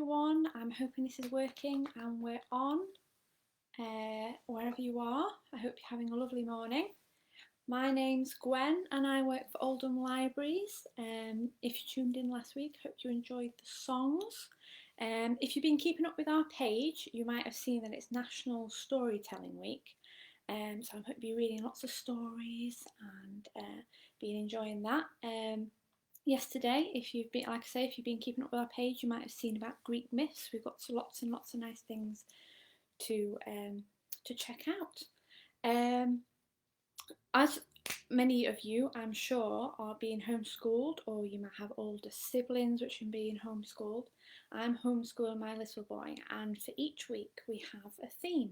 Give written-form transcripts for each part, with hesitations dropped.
everyone. I'm hoping this is working and we're on. Wherever you are, I hope you're having a lovely morning. My name's Gwen and I work for Oldham Libraries. If you tuned in last week, I hope you enjoyed the songs. If you've been keeping up with our page, you might have seen that it's National Storytelling Week. So I hope you're reading lots of stories and been enjoying that. Yesterday, if you've been, like I say, if you've been keeping up with our page, you might have seen about Greek myths. We've got lots and lots of nice things to check out. As many of you, I'm sure, are being homeschooled, or you might have older siblings which are being homeschooled. I'm homeschooling my little boy, and for each week we have a theme,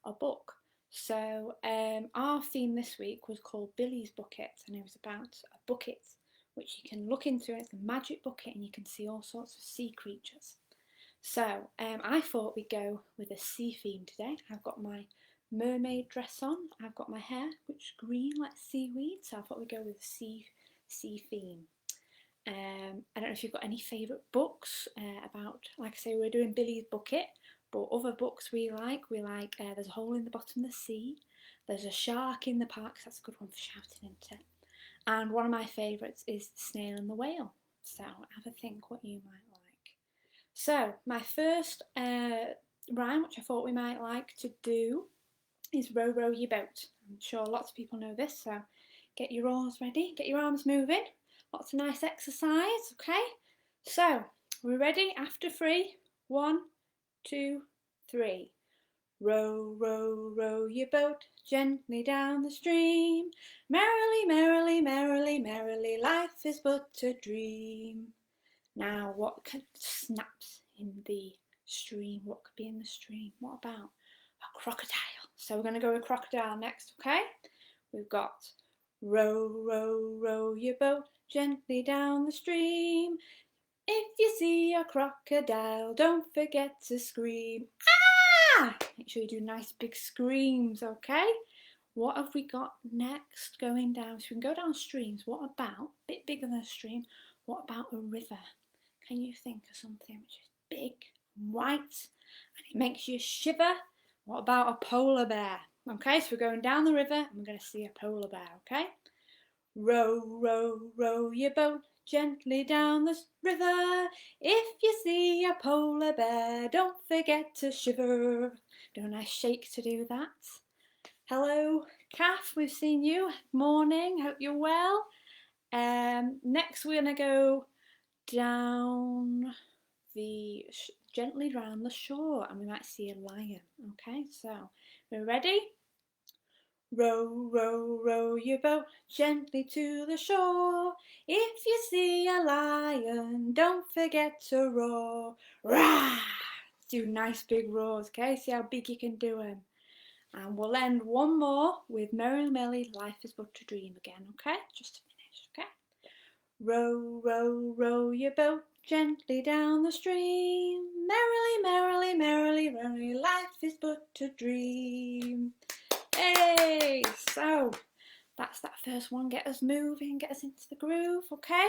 a book. So our theme this week was called Billy's Bucket, and it was about a bucket which you can look into, and it's a magic bucket and you can see all sorts of sea creatures. So I thought we'd go with a sea theme today. I've got my mermaid dress on, I've got my hair which is green like seaweed, so I thought we'd go with a sea theme. I don't know if you've got any favourite books about, like I say, we're doing Billy's Bucket, but other books we like There's a Hole in the Bottom of the Sea, There's a Shark in the Park, that's a good one for shouting into. And one of my favourites is The Snail and the Whale. So have a think what you might like. So my first rhyme, which I thought we might like to do, is row, row your boat. I'm sure lots of people know this, so get your oars ready, get your arms moving. Lots of nice exercise, okay? So, we're ready? After 3, 1, 2, 3. Row, row, row your boat gently down the stream. Merrily, merrily, merrily, merrily, life is but a dream. Now, what snaps in the stream? What could be in the stream? What about a crocodile? So we're going to go with crocodile next, okay? We've got row, row, row your boat gently down the stream. If you see a crocodile, don't forget to scream. Ah! Make sure you do nice big screams, okay? What have we got next going down? So we can go down streams. What about, a bit bigger than a stream, what about a river? Can you think of something which is big and white and it makes you shiver? What about a polar bear? Okay, so we're going down the river and we're going to see a polar bear, okay? Row, row, row your boat gently down the river. If you see a polar bear, don't forget to shiver. Do a nice shake to do that. Hello, Kath, we've seen you. Morning, hope you're well. Next we're going to go down gently round the shore and we might see a lion. Okay, so we're ready? Row, row, row your boat gently to the shore. If you see a lion, don't forget to roar. Rah! Do nice big roars, okay? See how big you can do them. And we'll end one more with Merrily, Merrily, Life is but a Dream again, okay? Just to finish, okay? Row, row, row your boat gently down the stream. Merrily, merrily, merrily, merrily, life is but a dream. Hey, so that's that first one. Get us moving, get us into the groove, okay?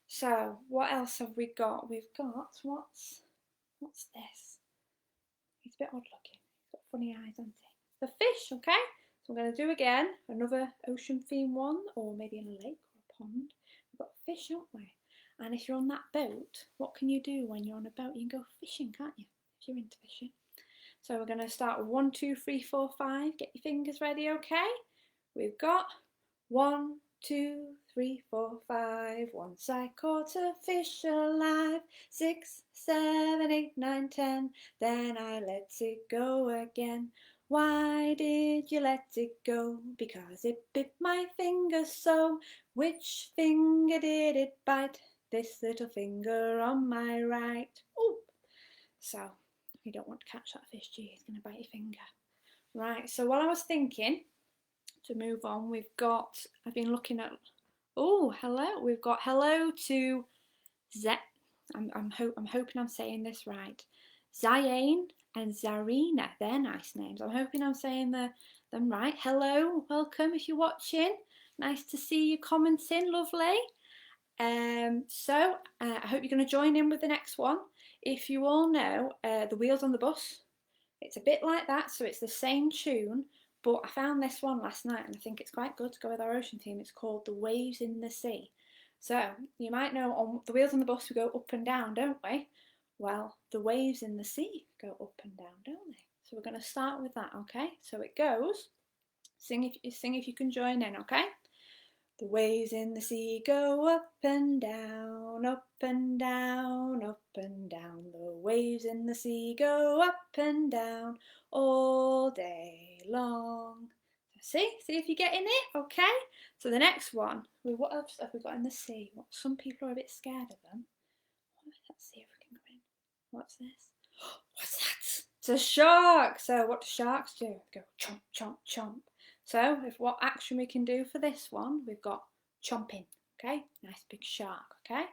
So what else have we got? We've got, what's this? He's a bit odd looking. He's got funny eyes, hasn't he? The fish, okay? So we're going to do again another ocean theme one, or maybe in a lake or a pond. We've got fish, haven't we? And if you're on that boat, what can you do when you're on a boat? You can go fishing, can't you? If you're into fishing. So we're going to start with 1, 2, 3, 4, 5. Get your fingers ready, okay? We've got 1, 2, 3, 4, 5. Once I caught a fish alive. 6, 7, 8, 9, 10. Then I let it go again. Why did you let it go? Because it bit my finger so. Which finger did it bite? This little finger on my right. Oh, so you don't want to catch that fish, gee, it's going to bite your finger. Right, so while I was thinking to move on, I've been looking at, oh, hello, we've got hello to I'm hoping I'm saying this right. Ziane and Zarina, they're nice names. I'm hoping I'm saying them right. Hello, welcome if you're watching. Nice to see you commenting, lovely. I hope you're going to join in with the next one. if you all know The Wheels on the Bus, it's a bit like that, so it's the same tune, but I found this one last night and I think it's quite good to go with our ocean theme. It's called The Waves in the Sea. So you might know on The Wheels on the Bus we go up and down, don't we? Well, the waves in the sea go up and down, don't they? So we're going to start with that, okay? So it goes, sing if you can join in, okay? The waves in the sea go up and down, up and down, up and down. The waves in the sea go up and down all day long. See if you're getting it, okay? So the next one, what else have we got in the sea? Some people are a bit scared of them. Let's see if we can go in. What's this? What's that? It's a shark. So what do sharks do? They go chomp, chomp, chomp. So what action we can do for this one, we've got chomping, okay? Nice big shark, okay?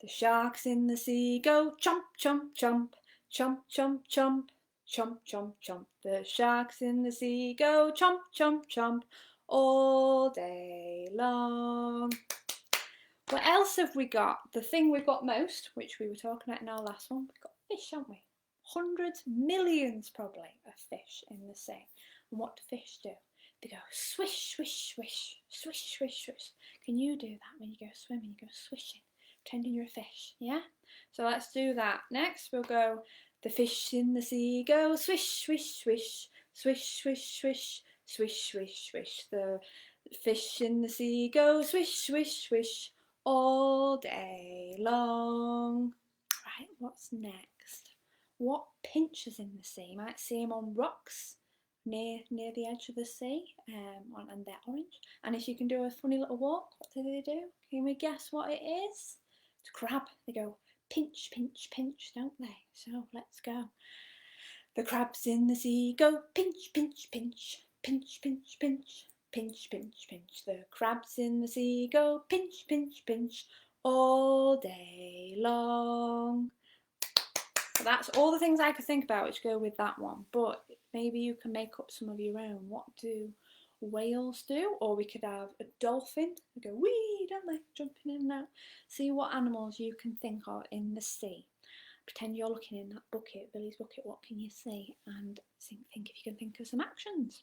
The sharks in the sea go chomp, chomp, chomp, chomp, chomp, chomp, chomp, chomp, chomp. The sharks in the sea go chomp, chomp, chomp all day long. What else have we got? The thing we've got most, which we were talking about in our last one, we've got fish, haven't we? Hundreds, millions probably of fish in the sea. And what do fish do? They go swish, swish, swish, swish, swish, swish. Can you do that when you go swimming? You go swishing, pretending you're a fish, yeah? So let's do that. Next we'll go, the fish in the sea go swish, swish, swish, swish, swish, swish, swish, swish, swish. The fish in the sea go swish, swish, swish all day long. Right, what's next? What pinchers in the sea? You might see them on rocks near the edge of the sea, and they're orange. And if you can do a funny little walk, what do they do? Can we guess what it is? It's a crab. They go pinch, pinch, pinch, don't they? So let's go. The crabs in the sea go pinch, pinch, pinch, pinch, pinch, pinch, pinch, pinch, pinch. The crabs in the sea go pinch, pinch, pinch all day long. So that's all the things I could think about which go with that one, but maybe you can make up some of your own. What do whales do? Or we could have a dolphin. They go wee, don't they? Jumping in and out. See what animals you can think of in the sea. Pretend you're looking in that bucket, Billy's bucket, what can you see? And think if you can think of some actions.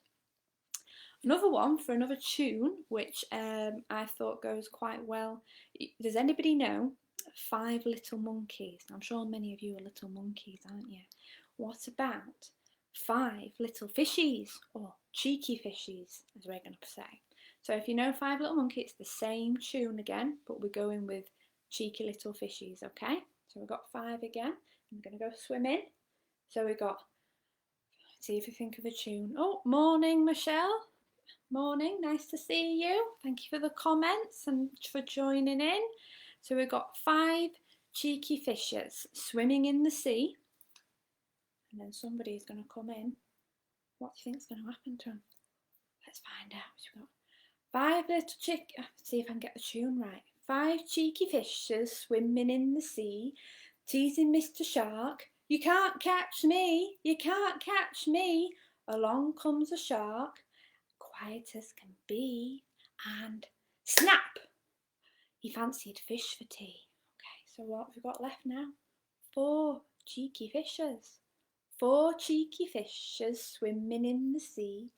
Another one for another tune, which I thought goes quite well. Does anybody know Five Little Monkeys? I'm sure many of you are little monkeys, aren't you? What about Five Little Fishies, or Cheeky Fishies, as we're going to say? So if you know Five Little Monkeys, it's the same tune again, but we're going with Cheeky Little Fishies, okay? So we've got five again. I'm going to go swimming. So we've got, see if you think of a tune. Oh, morning, Michelle. Morning, nice to see you. Thank you for the comments and for joining in. So we've got five cheeky fishes swimming in the sea. And then somebody's going to come in. What do you think is going to happen to them? Let's find out. We've got five little see if I can get the tune right. Five cheeky fishes swimming in the sea, teasing Mr. Shark. You can't catch me, you can't catch me. Along comes a shark, quiet as can be, and snap! He fancied fish for tea. Okay, so what have we got left now? Four cheeky fishes. Four cheeky fishes swimming in the sea,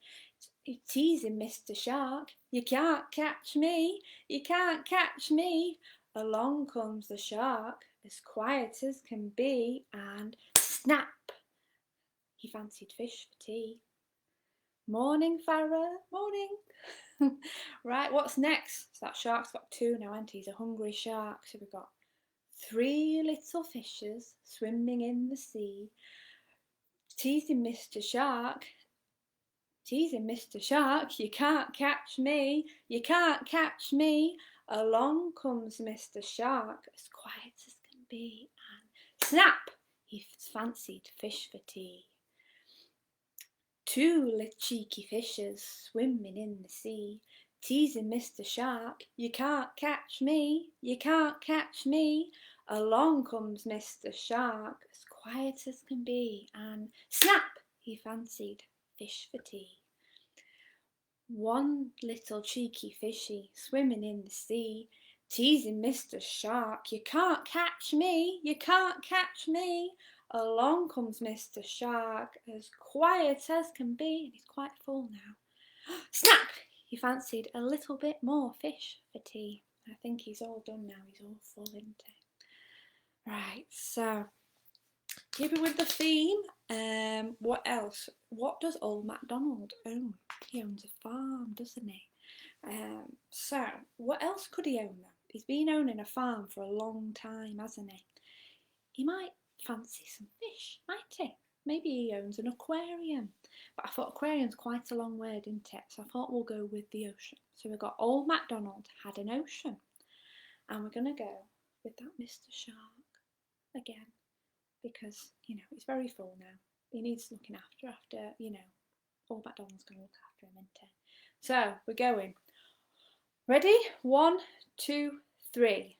teasing Mr. Shark. You can't catch me, you can't catch me. Along comes the shark, as quiet as can be, and snap! He fancied fish for tea. Morning, Farah, morning. Right, what's next? So that shark's got two now, hasn't he? He's a hungry shark. So we've got three little fishes swimming in the sea, teasing Mr. Shark. Teasing Mr. Shark, you can't catch me, you can't catch me. Along comes Mr. Shark, as quiet as can be, and snap! He fancied fish for tea. Two little cheeky fishes swimming in the sea, teasing Mr. Shark. You can't catch me, you can't catch me. Along comes Mr. Shark, as quiet as can be, and snap! He fancied fish for tea. One little cheeky fishy swimming in the sea, teasing Mr. Shark. You can't catch me, you can't catch me. Along comes Mr. Shark, as quiet as can be, and he's quite full now. Snap! He fancied a little bit more fish for tea. I think he's all done now, he's all full, isn't he? Right, so keeping with the theme, what else? What does old MacDonald own? He owns a farm, doesn't he? So what else could he own then? He's been owning a farm for a long time, hasn't he? He might fancy some fish, might he? Maybe he owns an aquarium. But I thought aquarium's quite a long word, isn't it? So I thought we'll go with the ocean. So we've got old MacDonald had an ocean. And we're going to go with that Mr. Shark again. Because, he's very full now. He needs looking after, old MacDonald's going to look after him, isn't he? So we're going. Ready? 1, 2, 3.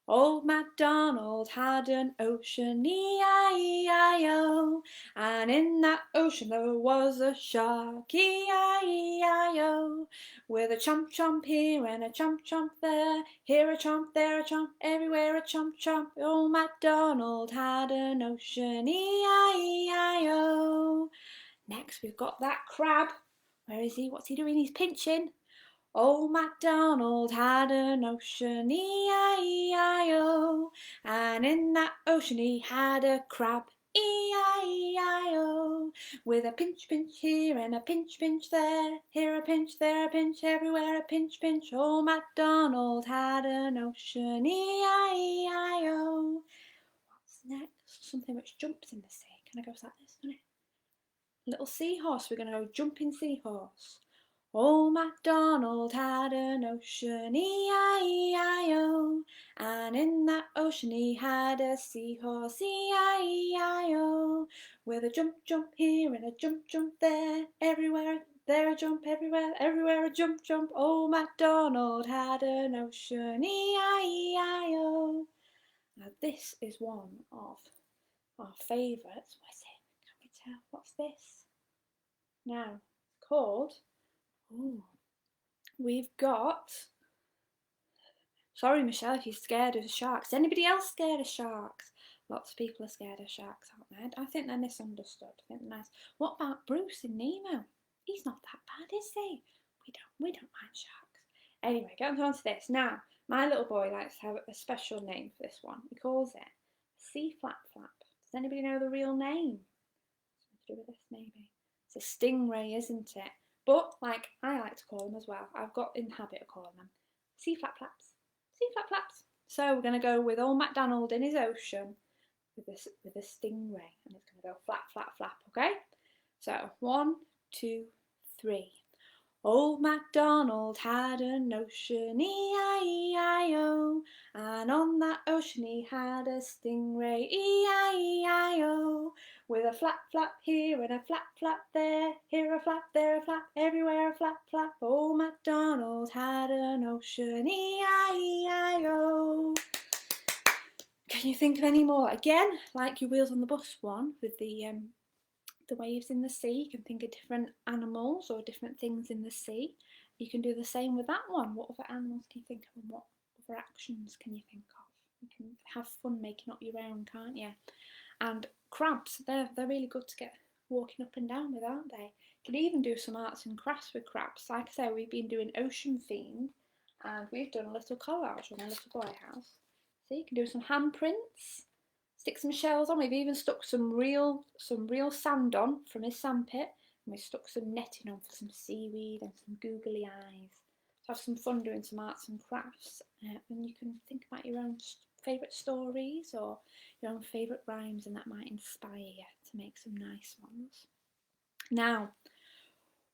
Old MacDonald had an ocean, E-I-E-I-O, and in that ocean there was a shark, E-I-E-I-O, with a chomp chomp here and a chomp chomp there, here a chomp, there a chomp, everywhere a chomp chomp. Old MacDonald had an ocean, E-I-E-I-O. Next we've got that crab. Where is he? What's he doing? He's pinching. Old MacDonald had an ocean, E-I-E-I-O, and in that ocean he had a crab, E-I-E-I-O, with a pinch pinch here and a pinch pinch there, here a pinch, there a pinch, everywhere a pinch pinch. Old MacDonald had an ocean, E-I-E-I-O. What's next? Something which jumps in the sea. Can I go like this? Little seahorse. We're going to go jumping seahorse. Old MacDonald had an ocean, E-I-E-I-O, and in that ocean he had a seahorse, E-I-E-I-O, with a jump jump here and a jump jump there, everywhere there a jump, everywhere a jump jump. Old MacDonald had an ocean, E-I-E-I-O. Now this is one of our favourites. What is it? Can we tell? What's this? Now, it's called... Ooh. We've got... Sorry, Michelle, if you're scared of sharks. Is anybody else scared of sharks? Lots of people are scared of sharks, aren't they? I think they're misunderstood. I think they're nice. What about Bruce in Nemo? He's not that bad, is he? We don't mind sharks. Anyway, getting on to this. Now, my little boy likes to have a special name for this one. He calls it Sea Flap Flap. Does anybody know the real name? Something to do with this, maybe. It's a stingray, isn't it? But, like, I like to call them as well. I've got in the habit of calling them sea flap flaps. Sea flap flaps. So we're going to go with old MacDonald in his ocean with a stingray. And it's going to go flap, flap, flap, okay? So, 1, 2, 3. Old MacDonald had an ocean, E-I-E-I-O, and on that ocean he had a stingray, E-I-E-I-O, with a flap flap here and a flap flap there, here a flap, there a flap, everywhere a flap flap. Old MacDonald had an ocean, E-I-E-I-O. Can you think of any more? Again, like your Wheels on the Bus one with the waves in the sea. You can think of different animals or different things in the sea. You can do the same with that one. What other animals can you think of, and what other actions can you think of? You can have fun making up your own, can't you? And crabs, they're really good to get walking up and down with, aren't they? You can even do some arts and crafts with crabs. Like I say, we've been doing ocean themed, and we've done a little collage with my little boy house. So you can do some handprints. Stick some shells on. We've even stuck some real sand on from his sandpit, and we stuck some netting on for some seaweed and some googly eyes. So have some fun doing some arts and crafts, and you can think about your own favourite stories or your own favourite rhymes, and that might inspire you to make some nice ones. Now,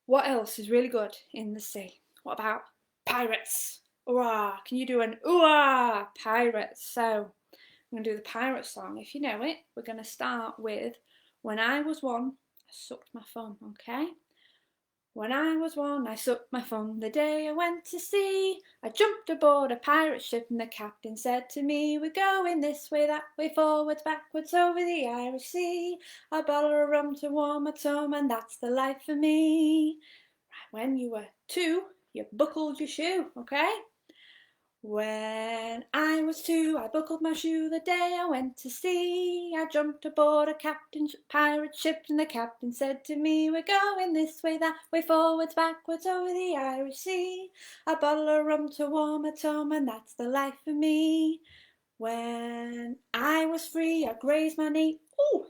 what else is really good in the sea? What about pirates? Ooh-ah! Can you do an ooh-ah, pirates? So I'm going to do the pirate song. If you know it, we're going to start with When I was one, I sucked my thumb, okay? When I was one, I sucked my thumb the day I went to sea. I jumped aboard a pirate ship and the captain said to me, we're going this way, that way, forwards, backwards, over the Irish Sea. A bottle of rum to warm my tongue, and that's the life for me. Right, when you were 2, you buckled your shoe, okay? When I was 2, I buckled my shoe the day I went to sea. I jumped aboard a captain's pirate ship, and the captain said to me, we're going this way, that way, forwards, backwards, over the Irish Sea. A bottle of rum to warm a tum, and that's the life for me. When I was free, I grazed my knee. Ooh!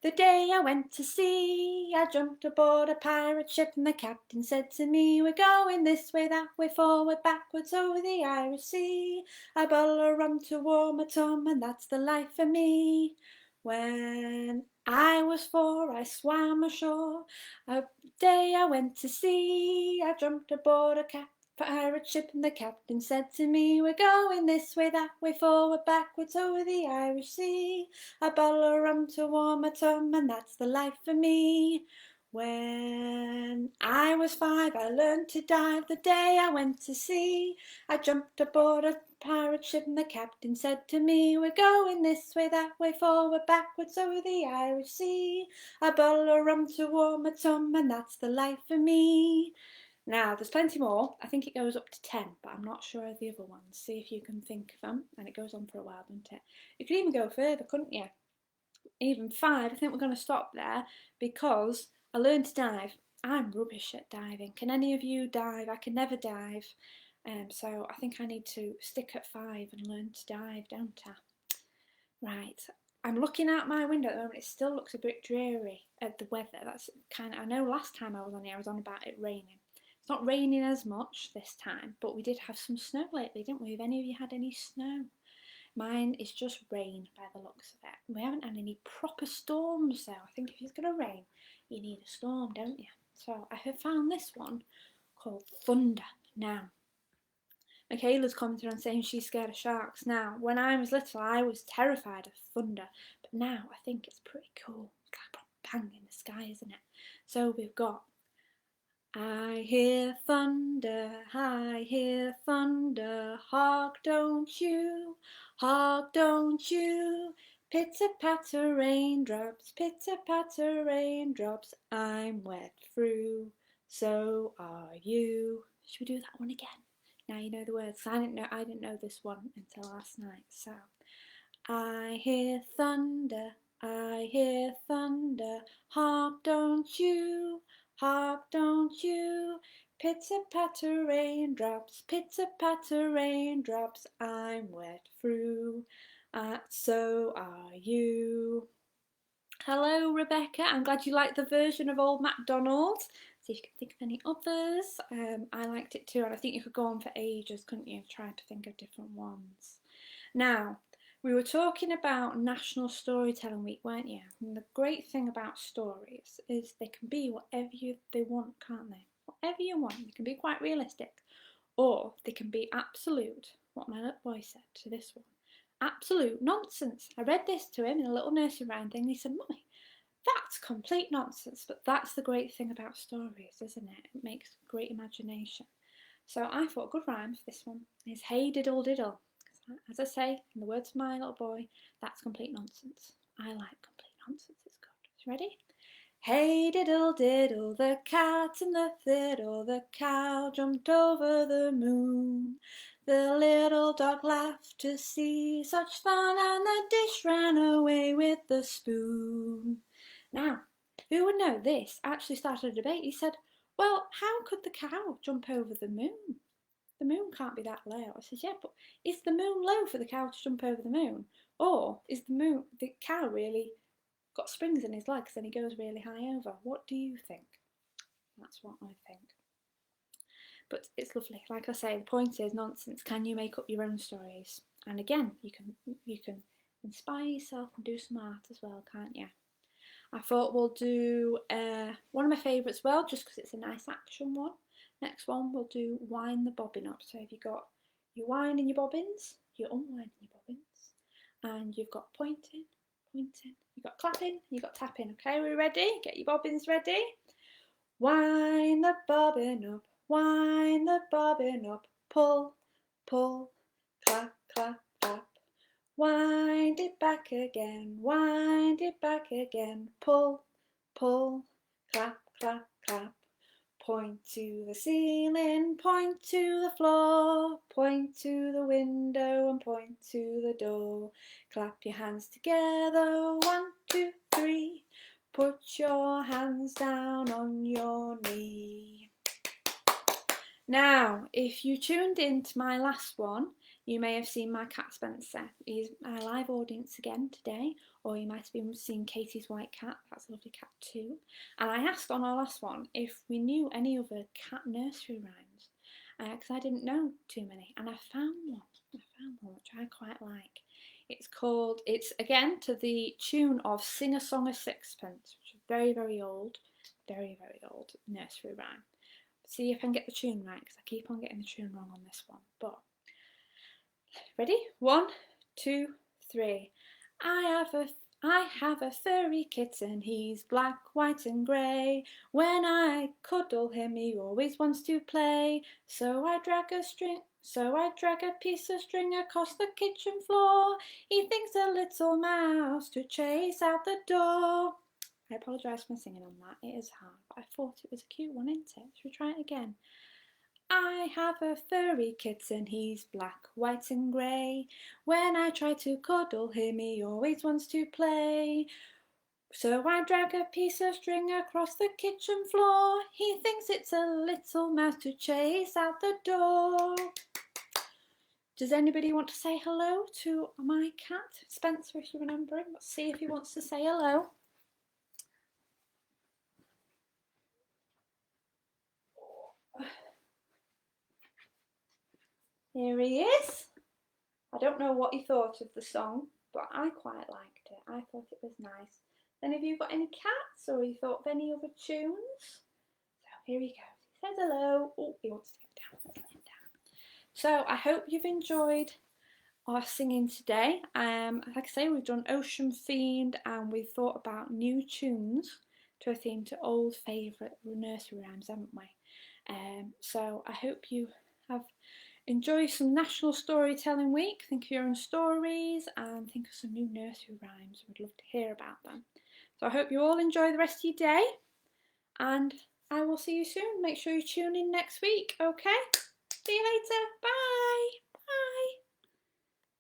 The day I went to sea, I jumped aboard a pirate ship, and the captain said to me, we're going this way, that way, forward, backwards, over the Irish Sea. A bottle of rum to warm a tum, and that's the life for me. When I was 4, I swam ashore. A day I went to sea, I jumped aboard a pirate ship, and the captain said to me, we're going this way, that way, forward, backwards, over the Irish Sea. A bottle of rum to warm a tum, and that's the life for me. When I was 5, I learned to dive the day I went to sea. I jumped aboard a pirate ship, and the captain said to me, we're going this way, that way, forward, backwards, over the Irish Sea. A bottle of rum to warm a tum, and that's the life for me. Now, there's plenty more. I think it goes up to 10, but I'm not sure of the other ones. See if you can think of them. And it goes on for a while, doesn't it? You could even go further, couldn't you? Even 5. I think we're going to stop there because I learned to dive. I'm rubbish at diving. Can any of you dive? I can never dive. So I think I need to stick at 5 and learn to dive, don't I? Right. I'm looking out my window at the moment. It still looks a bit dreary at the weather. That's kind of, I know last time I was on here, I was on about it raining. It's not raining as much this time, but we did have some snow lately, didn't we? Have any of you had any snow? Mine is just rain by the looks of it. We haven't had any proper storms though. I think if it's going to rain, you need a storm, don't you? So I have found this one called Thunder. Now, Michaela's commented on saying she's scared of sharks. Now, when I was little, I was terrified of thunder, but now I think it's pretty cool. It's like a bang in the sky, isn't it? So we've got I hear thunder, I hear thunder, hark don't you, pitter-patter raindrops, I'm wet through, so are you. Should we do that one again? Now you know the words. I didn't know this one until last night. So I hear thunder, hark don't you, pitter-patter raindrops, I'm wet through, so are you. Hello Rebecca, I'm glad you liked the version of Old MacDonald. See if you can think of any others. I liked it too, and I think you could go on for ages, couldn't you, trying to think of different ones. Now, we were talking about National Storytelling Week, weren't you? And the great thing about stories is they can be whatever they want, can't they? Whatever you want. They can be quite realistic, or they can be absolute, what my little boy said to this one. Absolute nonsense. I read this to him in a little nursery rhyme thing. He said, Mummy, that's complete nonsense. But that's the great thing about stories, isn't it? It makes great imagination. So I thought a good rhyme for this one is hey diddle diddle. As I say, in the words of my little boy, that's complete nonsense. I like complete nonsense, it's good. You ready? Hey diddle diddle, the cat and the fiddle, the cow jumped over the moon. The little dog laughed to see such fun, and the dish ran away with the spoon. Now, who would know this actually started a debate? He said, well, how could the cow jump over the moon? The moon can't be that low. I said, yeah, but is the moon low for the cow to jump over the moon? Or is the cow really got springs in his legs and he goes really high over? What do you think? That's what I think. But it's lovely. Like I say, the point is nonsense. Can you make up your own stories? And again, you can inspire yourself and do some art as well, can't you? I thought we'll do one of my favourites, well, just because it's a nice action one. Next one, we'll do wind the bobbin up. So if you've got your winding your bobbins, you're unwinding your bobbins, and you've got pointing, you've got clapping, you've got tapping. Okay, we ready? Get your bobbins ready. Wind the bobbin up, wind the bobbin up, pull, pull, clap, clap, clap. Wind it back again, pull, pull, clap, clap, clap. Point to the ceiling, point to the floor, point to the window and point to the door. Clap your hands together, 1, 2, 3. Put your hands down on your knee. Now, if you tuned in to my last one, you may have seen my cat Spencer. He's my live audience again today, or you might have been seeing Katie's white cat. That's a lovely cat too. And I asked on our last one if we knew any other cat nursery rhymes, because I didn't know too many, and I found one. Which I quite like. It's again to the tune of Sing a Song of Sixpence, which is very, very old nursery rhyme. See if I can get the tune right, because I keep on getting the tune wrong on this one. But ready? 1, 2, 3. I have a furry kitten. He's black, white and grey. When I cuddle him, he always wants to play. So I drag a piece of string across the kitchen floor. He thinks a little mouse to chase out the door. I apologise for singing on that. It is hard, but I thought it was a cute one, isn't it? Should we try it again? I have a furry kitten, he's black, white and grey. When I try to cuddle him, he always wants to play. So I drag a piece of string across the kitchen floor. He thinks it's a little mouse to chase out the door. Does anybody want to say hello to my cat, Spencer, if you remember him? Let's see if he wants to say hello. Here he is. I don't know what he thought of the song, but I quite liked it. I thought it was nice. Then have you got any cats, or you thought of any other tunes? So here he goes. He says hello. Oh, he wants to get down. Let's let him down. So I hope you've enjoyed our singing today. Like I say, we've done ocean themed, and we've thought about new tunes to a theme to old favourite nursery rhymes, haven't we? So I hope you have enjoyed some National Storytelling Week. Think of your own stories and think of some new nursery rhymes. We'd love to hear about them. So I hope you all enjoy the rest of your day, and I will see you soon. Make sure you tune in next week, okay? See you later. Bye. Bye.